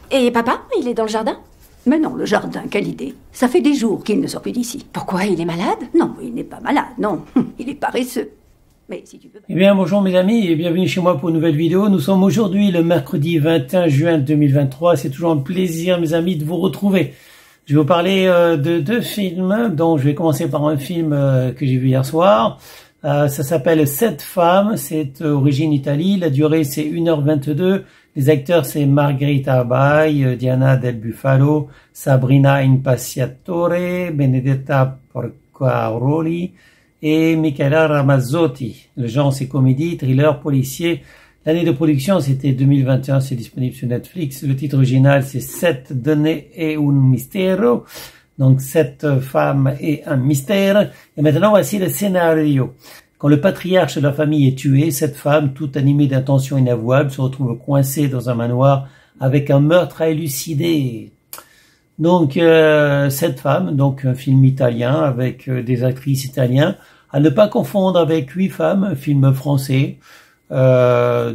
Et papa, il est dans le jardin? Mais non, le jardin, quelle idée. Ça fait des jours qu'il ne sort plus d'ici. Pourquoi? Il est malade? Non, il n'est pas malade, non. Il est paresseux. Mais si tu veux... Eh bien, bonjour mes amis et bienvenue chez moi pour une nouvelle vidéo. Nous sommes aujourd'hui le mercredi 21 juin 2023. C'est toujours un plaisir, mes amis, de vous retrouver. Je vais vous parler de deux films, dont je vais commencer par un film que j'ai vu hier soir. Ça s'appelle Sept femmes, c'est origine Italie. La durée, c'est 1h22. Les acteurs, c'est Margherita Abai, Diana Del Buffalo, Sabrina Impaciatore, Benedetta Porcaroli et Michaela Ramazzotti. Le genre, c'est comédie, thriller, policier. L'année de production, c'était 2021, c'est disponible sur Netflix. Le titre original, c'est Sette donne e un mistero. Donc, 7 femmes et un mystère. Et maintenant, voici le scénario. Quand le patriarche de la famille est tué, cette femme, toute animée d'intentions inavouables, se retrouve coincée dans un manoir avec un meurtre à élucider. Donc, cette femme, donc un film italien avec des actrices italiennes, à ne pas confondre avec 8 femmes, un film français. Je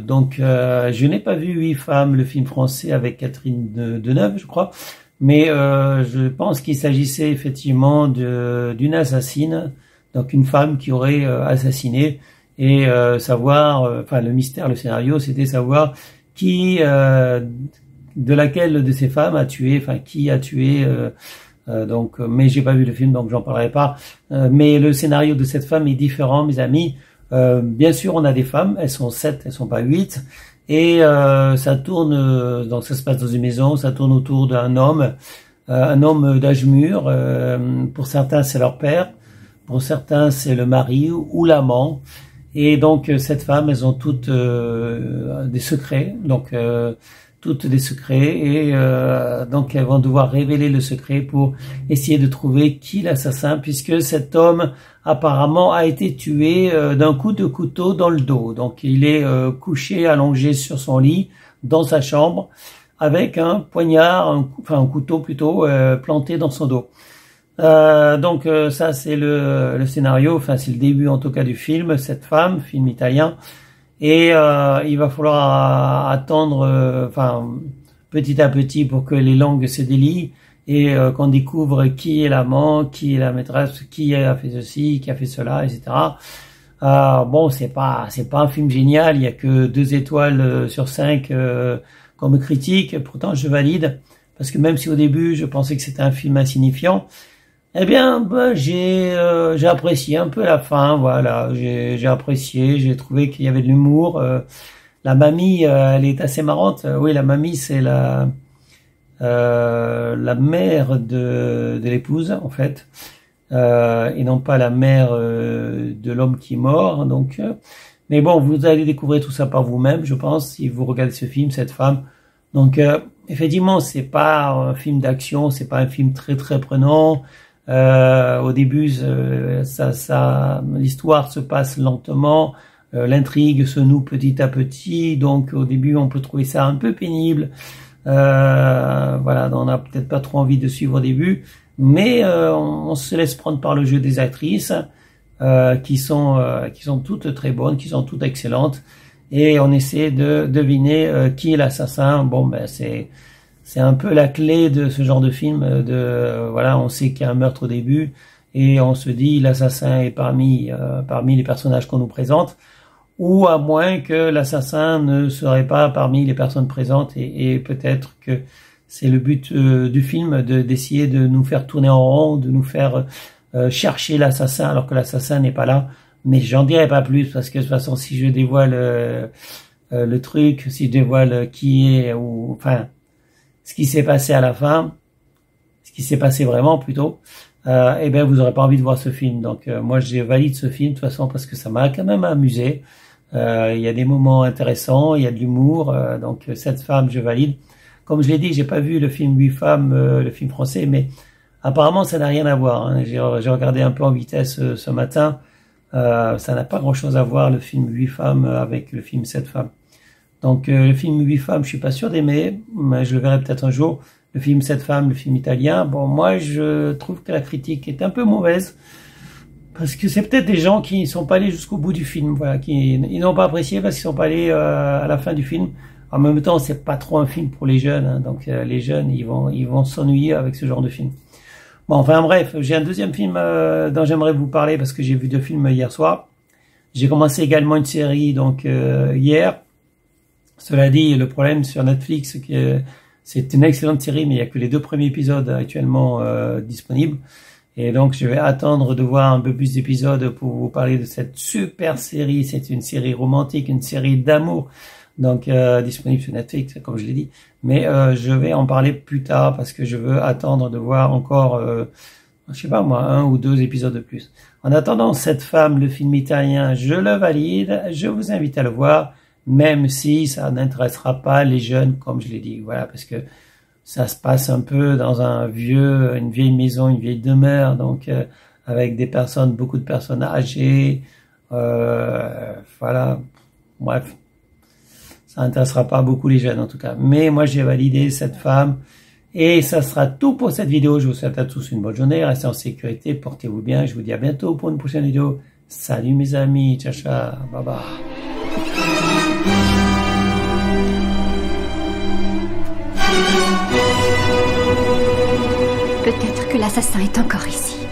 n'ai pas vu 8 femmes, le film français avec Catherine Deneuve, je crois. Mais je pense qu'il s'agissait effectivement d'une assassine, donc une femme qui aurait assassiné et le mystère, le scénario, c'était savoir qui de laquelle de ces femmes a tué, qui a tué. Mais j'ai pas vu le film, donc j'en parlerai pas. Mais le scénario de cette femme est différent, mes amis. Bien sûr, on a des femmes, elles sont 7, elles sont pas 8. Et ça tourne, donc ça se passe dans une maison, ça tourne autour d'un homme d'âge mûr. Pour certains, c'est leur père, pour certains, c'est le mari ou l'amant. Et donc cette femme, elles ont toutes des secrets, toutes des secrets, et donc elles vont devoir révéler le secret pour essayer de trouver qui l'assassin, puisque cet homme apparemment a été tué d'un coup de couteau dans le dos. Donc il est couché, allongé sur son lit, dans sa chambre, avec un poignard, un couteau plutôt, planté dans son dos. Ça c'est le scénario, c'est le début en tout cas du film, Cette femme, film italien. Et il va falloir attendre, petit à petit pour que les langues se délient et qu'on découvre qui est l'amant, qui est la maîtresse, qui a fait ceci, qui a fait cela, etc. C'est pas un film génial, il y a que 2 étoiles sur 5 comme critique. Pourtant, je valide parce que même si au début je pensais que c'était un film insignifiant, eh bien, j'ai apprécié un peu la fin, voilà. J'ai apprécié, j'ai trouvé qu'il y avait de l'humour. La mamie, elle est assez marrante. Oui, la mamie, c'est la mère de l'épouse, en fait, et non pas la mère de l'homme qui est mort. Donc, mais bon, vous allez découvrir tout ça par vous-même, je pense, si vous regardez ce film, Cette femme. Donc, effectivement, c'est pas un film d'action, c'est pas un film très très prenant. Au début, l'histoire se passe lentement, l'intrigue se noue petit à petit, donc au début on peut trouver ça un peu pénible. On n'a peut-être pas trop envie de suivre au début, mais on se laisse prendre par le jeu des actrices qui sont toutes très bonnes, qui sont toutes excellentes, et on essaie de deviner qui est l'assassin. C'est un peu la clé de ce genre de film. On sait qu'il y a un meurtre au début et on se dit l'assassin est parmi les personnages qu'on nous présente, ou à moins que l'assassin ne serait pas parmi les personnes présentes, et peut-être que c'est le but du film d'essayer de nous faire tourner en rond, de nous faire chercher l'assassin alors que l'assassin n'est pas là. Mais j'en dirai pas plus parce que de toute façon, si je dévoile le truc, si je dévoile qui est ce qui s'est passé à la fin, ce qui s'est passé vraiment plutôt, vous aurez pas envie de voir ce film. Donc moi je valide ce film de toute façon parce que ça m'a quand même amusé. Il y a des moments intéressants, il y a de l'humour, donc Cette femme, je valide. Comme je l'ai dit, j'ai pas vu le film 8 femmes, le film français, mais apparemment ça n'a rien à voir. Hein. J'ai regardé un peu en vitesse ce matin, ça n'a pas grand chose à voir le film 8 femmes avec le film 7 femmes. Donc le film 8 femmes, je suis pas sûr d'aimer, mais je le verrai peut-être un jour. Le film 7 femmes, le film italien, moi je trouve que la critique est un peu mauvaise, parce que c'est peut-être des gens qui sont pas allés jusqu'au bout du film, ils n'ont pas apprécié parce qu'ils sont pas allés à la fin du film. En même temps, c'est pas trop un film pour les jeunes, hein, donc les jeunes, ils vont s'ennuyer avec ce genre de film. Bon, enfin bref, j'ai un deuxième film dont j'aimerais vous parler parce que j'ai vu 2 films hier soir. J'ai commencé également une série donc hier. Cela dit, le problème sur Netflix, c'est une excellente série, mais il y a que les 2 premiers épisodes actuellement disponibles. Et donc, je vais attendre de voir un peu plus d'épisodes pour vous parler de cette super série. C'est une série romantique, une série d'amour, donc disponible sur Netflix, comme je l'ai dit. Mais je vais en parler plus tard parce que je veux attendre de voir encore, je sais pas moi, 1 ou 2 épisodes de plus. En attendant, Cette femme, le film italien, je le valide. Je vous invite à le voir, même si ça n'intéressera pas les jeunes, comme je l'ai dit. Voilà, parce que ça se passe un peu dans une vieille maison, une vieille demeure, donc avec beaucoup de personnes âgées. Voilà, bref, ça n'intéressera pas beaucoup les jeunes en tout cas. Mais moi j'ai validé Cette femme. Et ça sera tout pour cette vidéo. Je vous souhaite à tous une bonne journée. Restez en sécurité. Portez-vous bien. Je vous dis à bientôt pour une prochaine vidéo. Salut mes amis. Ciao, ciao. Bye bye. Peut-être que l'assassin est encore ici.